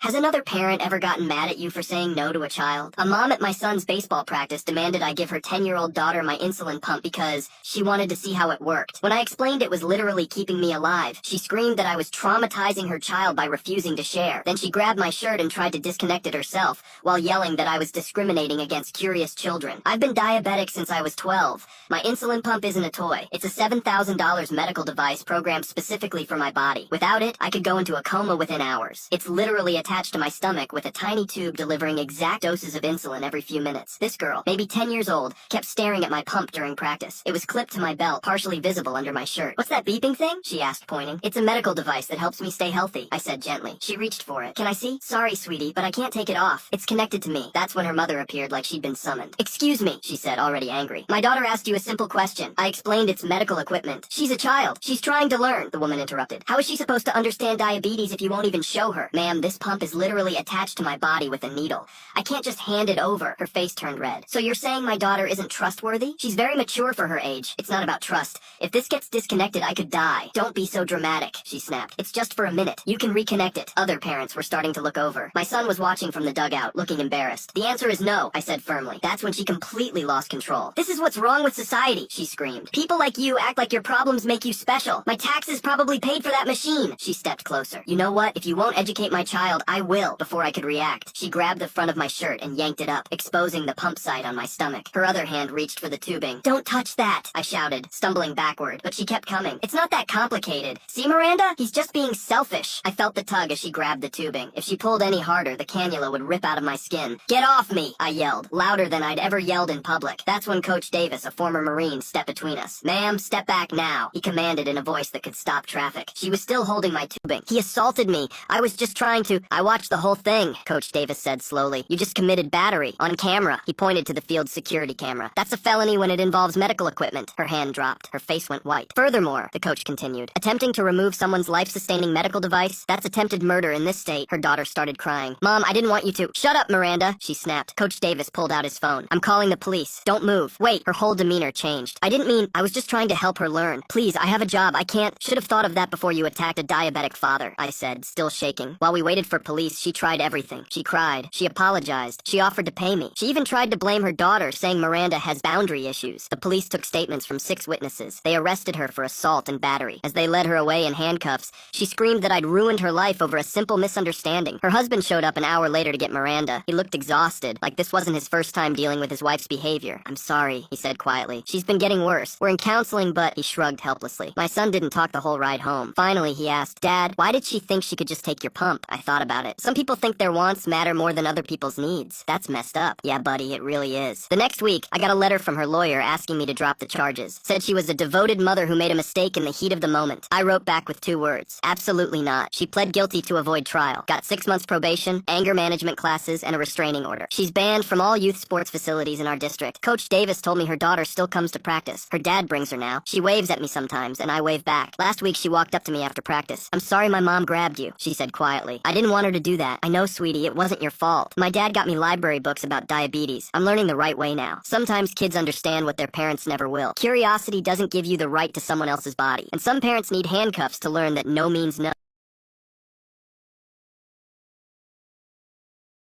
Has another parent ever gotten mad at you for saying no to a child? A mom at my son's baseball practice demanded I give her 10-year-old daughter my insulin pump because she wanted to see how it worked. When I explained it was literally keeping me alive, she screamed that I was traumatizing her child by refusing to share. Then she grabbed my shirt and tried to disconnect it herself, while yelling that I was discriminating against curious children. I've been diabetic since I was 12. My insulin pump isn't a toy. It's a $7,000 medical device programmed specifically for my body. Without it, I could go into a coma within hours. It's literally attached to my stomach with a tiny tube delivering exact doses of insulin every few minutes. This girl, maybe 10 years old, kept staring at my pump during practice. It was clipped to my belt, partially visible under my shirt. "What's that beeping thing?" she asked, pointing. "It's a medical device that helps me stay healthy," I said gently. She reached for it. "Can I see?" "Sorry, sweetie, but I can't take it off. It's connected to me." That's when her mother appeared like she'd been summoned. "Excuse me," she said, already angry. "My daughter asked you a simple question." I explained it's medical equipment. "She's a child. She's trying to learn," the woman interrupted. "How is she supposed to understand diabetes if you won't even show her?" "Ma'am, this pump is literally attached to my body with a needle. I can't just hand it over." Her face turned red. "So you're saying my daughter isn't trustworthy? She's very mature for her age." "It's not about trust. If this gets disconnected, I could die." "Don't be so dramatic," she snapped. "It's just for a minute. You can reconnect it." Other parents were starting to look over. My son was watching from the dugout, looking embarrassed. "The answer is no," I said firmly. That's when she completely lost control. "This is what's wrong with society," she screamed. "People like you act like your problems make you special. My taxes probably paid for that machine." She stepped closer. "You know what? If you won't educate my child, I will." Before I could react, she grabbed the front of my shirt and yanked it up, exposing the pump site on my stomach. Her other hand reached for the tubing. "Don't touch that," I shouted, stumbling backward, but she kept coming. "It's not that complicated. See, Miranda? He's just being selfish." I felt the tug as she grabbed the tubing. If she pulled any harder, the cannula would rip out of my skin. "Get off me!" I yelled, louder than I'd ever yelled in public. That's when Coach Davis, a former Marine, stepped between us. "Ma'am, step back now," he commanded in a voice that could stop traffic. She was still holding my tubing. "He assaulted me. I was just trying to—" "I watched the whole thing," Coach Davis said slowly. "You just committed battery. On camera." He pointed to the field's security camera. "That's a felony when it involves medical equipment." Her hand dropped. Her face went white. "Furthermore," the coach continued, "attempting to remove someone's life-sustaining medical device, that's attempted murder in this state." Her daughter started crying. "Mom, I didn't want you to—" "Shut up, Miranda," she snapped. Coach Davis pulled out his phone. "I'm calling the police. Don't move." "Wait." Her whole demeanor changed. "I didn't mean— I was just trying to help her learn. Please, I have a job. I can't— Should have thought of that before you attacked a diabetic father," I said, still shaking. While we waited for police, she tried everything. She cried. She apologized. She offered to pay me. She even tried to blame her daughter, saying Miranda has boundary issues. The police took statements from 6 witnesses. They arrested her for assault and battery. As they led her away in handcuffs, she screamed that I'd ruined her life over a simple misunderstanding. Her husband showed up an hour later to get Miranda. He looked exhausted, like this wasn't his first time dealing with his wife's behavior. "I'm sorry," he said quietly. "She's been getting worse. We're in counseling, but—" He shrugged helplessly. My son didn't talk the whole ride home. Finally, he asked, "Dad, why did she think she could just take your pump?" I thought about it. Some people think their wants matter more than other people's needs. That's messed up. Yeah, buddy, it really is. The next week, I got a letter from her lawyer asking me to drop the charges. Said she was a devoted mother who made a mistake in the heat of the moment. I wrote back with 2 words. Absolutely not. She pled guilty to avoid trial. Got 6 months probation, anger management classes, and a restraining order. She's banned from all youth sports facilities in our district. Coach Davis told me her daughter still comes to practice. Her dad brings her now. She waves at me sometimes, and I wave back. Last week, she walked up to me after practice. "I'm sorry my mom grabbed you," she said quietly. "I didn't want her to do that. I know, sweetie, it wasn't your fault. My dad got me library books about diabetes. I'm learning the right way now. Sometimes kids understand what their parents never will. Curiosity doesn't give you the right to someone else's body. And some parents need handcuffs to learn that no means no."